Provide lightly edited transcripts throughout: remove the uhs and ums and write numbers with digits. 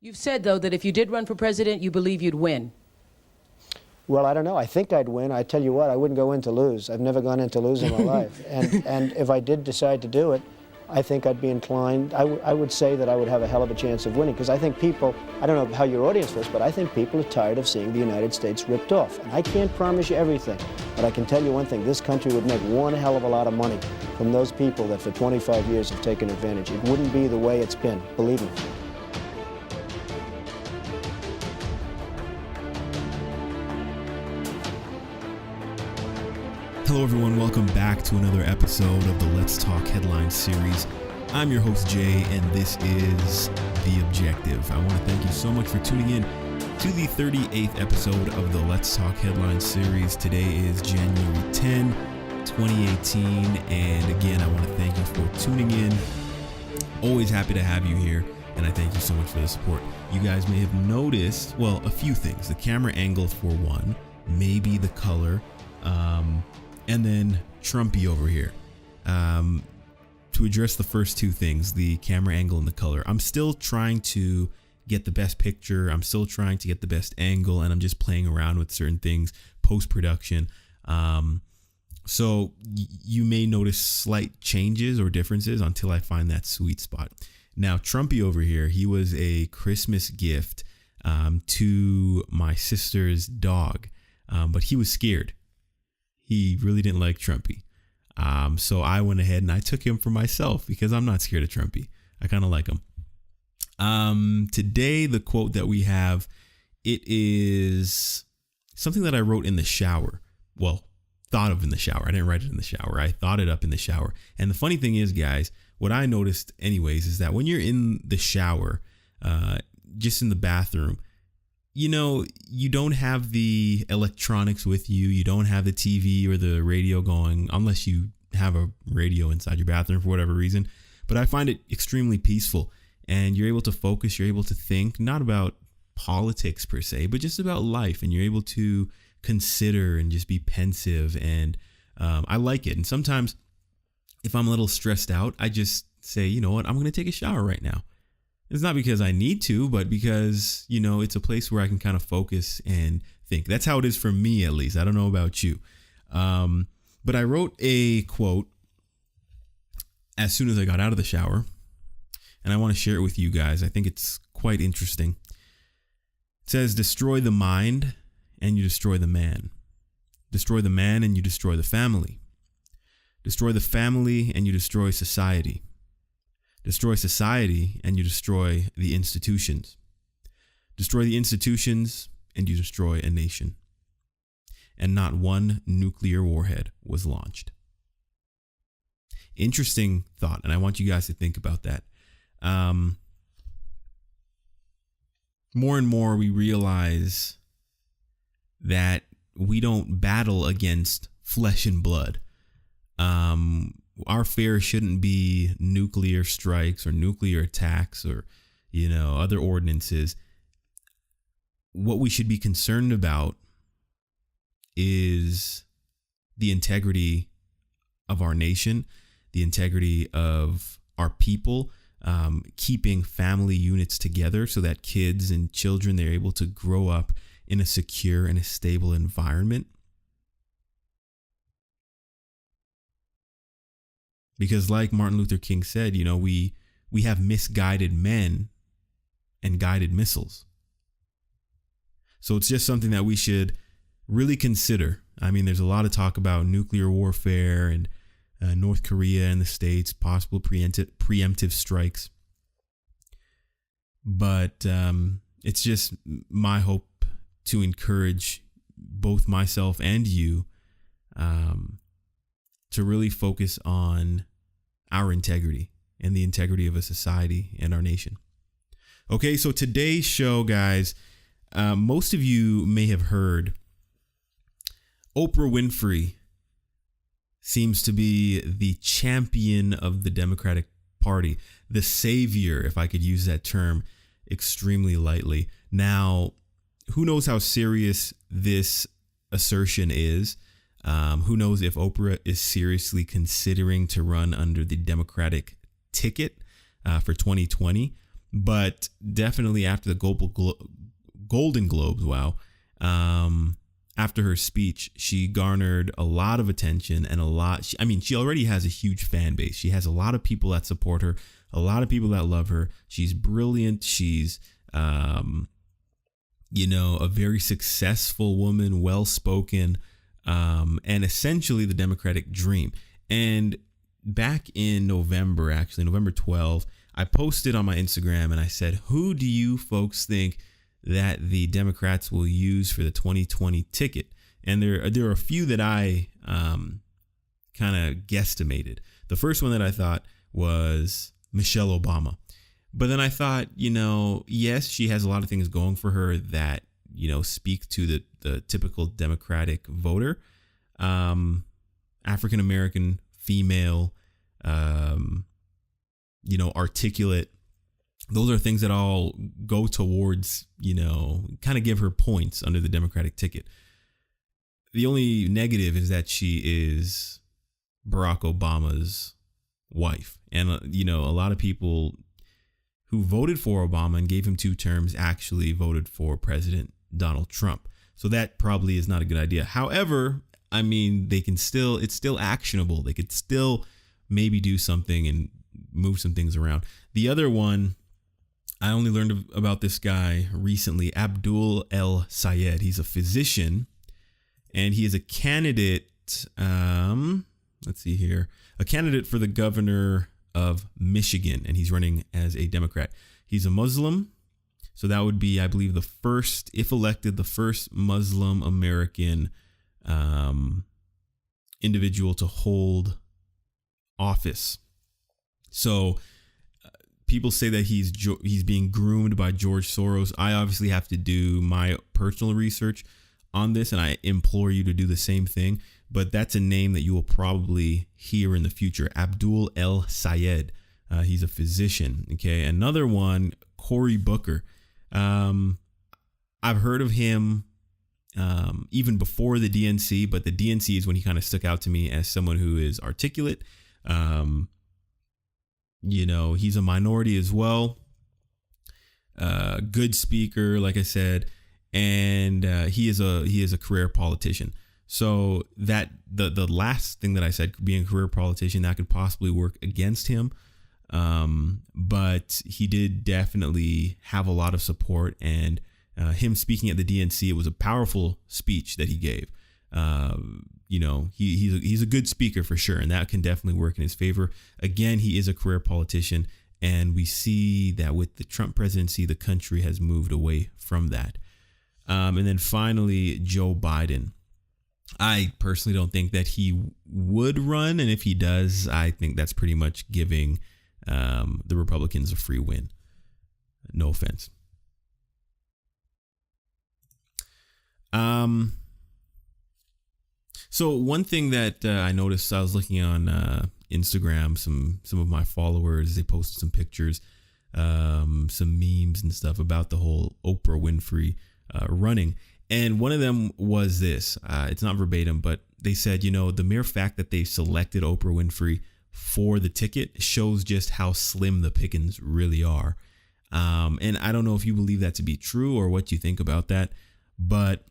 You've said, though, that if you did run for president, you believe you'd win. Well, I don't know. I think I'd win. I tell you what, I wouldn't go in to lose. I've never gone in to lose in my life. And if I did decide to do it, I think I'd be inclined, I would say that I would have a hell of a chance of winning, because I think people, I don't know how your audience feels, but I think people are tired of seeing the United States ripped off. And I can't promise you everything, but I can tell you one thing, this country would make one hell of a lot of money from those people that for 25 years have taken advantage. It wouldn't be the way it's been, believe me. Hello everyone, welcome back to another episode of the Let's Talk Headline series. I'm your host Jay, and this is The Objective. I want to thank you so much for tuning in to the 38th episode of the Let's Talk Headline series. Today is January 10, 2018, and again, I want to thank you for tuning in. Always happy to have you here, and I thank you so much for the support. You guys may have noticed, well, a few things. The camera angle for one, maybe the color, and then Trumpy over here. To address the first two things, the camera angle and the color, I'm still trying to get the best picture. I'm still trying to get the best angle, and I'm just playing around with certain things post-production. So you may notice slight changes or differences until I find that sweet spot. Now, Trumpy over here, he was a Christmas gift to my sister's dog, but he was scared. He really didn't like Trumpy. So I went ahead and I took him for myself because I'm not scared of Trumpy. I kind of like him. Today, the quote that we have, it is something that I wrote in the shower. Well, thought of in the shower. I didn't write it in the shower. I thought it up in the shower. And the funny thing is, guys, what I noticed anyways is that when you're in the shower, just in the bathroom, you know, you don't have the electronics with you. You don't have the TV or the radio going unless you have a radio inside your bathroom for whatever reason. But I find it extremely peaceful, and you're able to focus. You're able to think not about politics per se, but just about life. And you're able to consider and just be pensive. And I like it. And sometimes if I'm a little stressed out, I just say, you know what, I'm going to take a shower right now. It's not because I need to, but because, you know, it's a place where I can kind of focus and think. That's how it is for me, at least. I don't know about you. But I wrote a quote as soon as I got out of the shower, and I want to share it with you guys. I think it's quite interesting. It says, destroy the mind and you destroy the man. Destroy the man and you destroy the family. Destroy the family and you destroy society. Destroy society and you destroy the institutions. Destroy the institutions and you destroy a nation. And not one nuclear warhead was launched. Interesting thought, and I want you guys to think about that. More and more we realize that we don't battle against flesh and blood. Our fear shouldn't be nuclear strikes or nuclear attacks or, you know, other ordinances. What we should be concerned about is the integrity of our nation, the integrity of our people, keeping family units together so that kids and children, they're able to grow up in a secure and a stable environment. Because like Martin Luther King said, you know, we have misguided men and guided missiles. So it's just something that we should really consider. I mean, there's a lot of talk about nuclear warfare and North Korea and the States, possible preemptive strikes. But it's just my hope to encourage both myself and you to really focus on our integrity and the integrity of a society and our nation. Okay, so today's show, guys, most of you may have heard Oprah Winfrey seems to be the champion of the Democratic Party, the savior, if I could use that term extremely lightly. Now, who knows how serious this assertion is? Who knows if Oprah is seriously considering to run under the Democratic ticket for 2020. But definitely after the Golden Globes, wow. After her speech, she garnered a lot of attention and she already has a huge fan base. She has a lot of people that support her, a lot of people that love her. She's brilliant. She's, a very successful woman, well-spoken, and essentially the Democratic dream. And back in November 12th, I posted on my Instagram and I said, who do you folks think that the Democrats will use for the 2020 ticket? And there are a few that I kind of guesstimated. The first one that I thought was Michelle Obama. But then I thought, yes, she has a lot of things going for her that, speak to the typical Democratic voter. African-American, female, articulate. Those are things that all go towards, kind of give her points under the Democratic ticket. The only negative is that she is Barack Obama's wife. And, a lot of people who voted for Obama and gave him 2 terms actually voted for President Donald Trump. So that probably is not a good idea. However, it's still actionable. They could still maybe do something and move some things around. The other one, I only learned about this guy recently, Abdul ElSayed. He's a physician and he is a candidate. Let's see here, a candidate for the governor of Michigan, and he's running as a Democrat. He's a Muslim. So that would be, I believe, if elected, the first Muslim American individual to hold office. So people say that he's being groomed by George Soros. I obviously have to do my personal research on this, and I implore you to do the same thing. But that's a name that you will probably hear in the future, Abdul ElSayed. He's a physician. Okay, another one, Cory Booker. I've heard of him even before the DNC, but the DNC is when he kind of stuck out to me as someone who is articulate. He's a minority as well. Good speaker, like I said, and he is a career politician. So that the last thing that I said, being a career politician, that could possibly work against him. But he did definitely have a lot of support, and him speaking at the DNC, it was a powerful speech that he gave. He's a good speaker for sure, and that can definitely work in his favor. Again, he is a career politician, and we see that with the Trump presidency, the country has moved away from that. And then finally, Joe Biden. I personally don't think that he would run, and if he does, I think that's pretty much giving the Republicans a free win. No offense. So one thing that I noticed, I was looking on Instagram, some of my followers, they posted some pictures, some memes and stuff about the whole Oprah Winfrey running. And one of them was this, it's not verbatim, but they said, the mere fact that they selected Oprah Winfrey for the ticket shows just how slim the pickings really are. And I don't know if you believe that to be true or what you think about that, but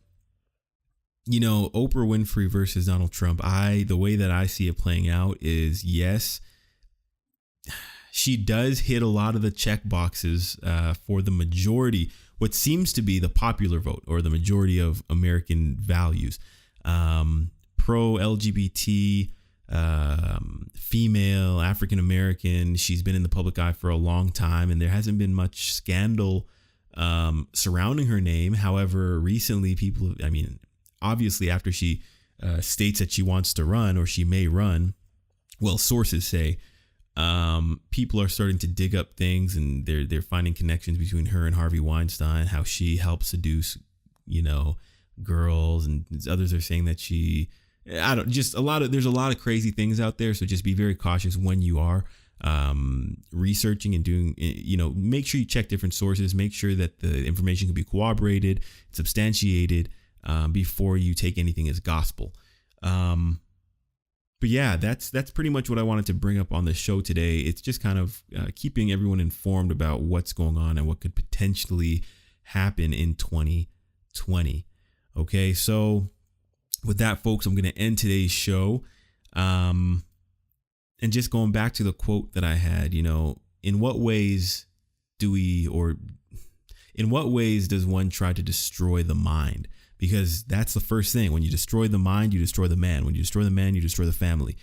Oprah Winfrey versus Donald Trump, the way that I see it playing out is, yes, she does hit a lot of the check boxes for the majority, what seems to be the popular vote or the majority of American values. Pro-LGBT, female, African-American. She's been in the public eye for a long time, and there hasn't been much scandal surrounding her name. However, recently obviously after she states that she wants to run or she may run, well, sources say, people are starting to dig up things, and they're finding connections between her and Harvey Weinstein, how she helped seduce, girls, and others are saying that there's a lot of crazy things out there. So just be very cautious when you are researching and doing, make sure you check different sources, make sure that the information can be corroborated, substantiated, before you take anything as gospel. But yeah, that's pretty much what I wanted to bring up on the show today. It's just kind of keeping everyone informed about what's going on and what could potentially happen in 2020. Okay, so with that, folks, I'm going to end today's show. And just going back to the quote that I had, in what ways does one try to destroy the mind? Because that's the first thing. When you destroy the mind, you destroy the man. When you destroy the man, you destroy the family.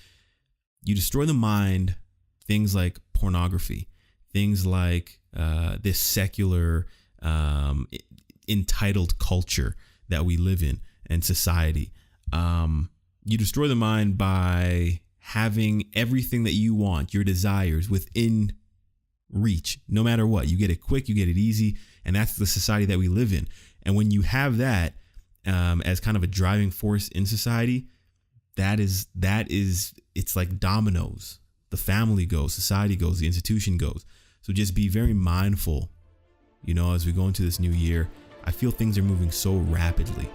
You destroy the mind, things like pornography, things like this secular, entitled culture that we live in and society. You destroy the mind by having everything that you want, your desires within reach, no matter what. You get it quick, you get it easy. And that's the society that we live in. And when you have that, as kind of a driving force in society, it's like dominoes. The family goes, society goes, the institution goes. So just be very mindful, as we go into this new year. I feel things are moving so rapidly.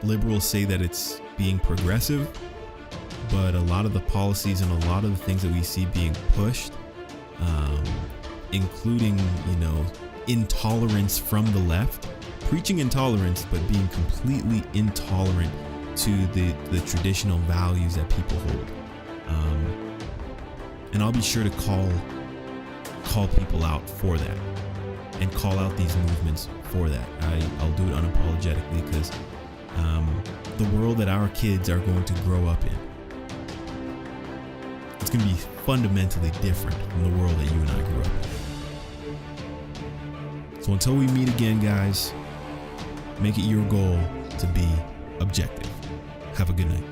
Liberals say that it's being progressive, but a lot of the policies and a lot of the things that we see being pushed, including, intolerance from the left, preaching intolerance, but being completely intolerant to the traditional values that people hold. And I'll be sure to call people out for that and call out these movements for that. I'll do it unapologetically because the world that our kids are going to grow up in, it's going to be fundamentally different from the world that you and I grew up in. So until we meet again, guys, make it your goal to be objective. Have a good night.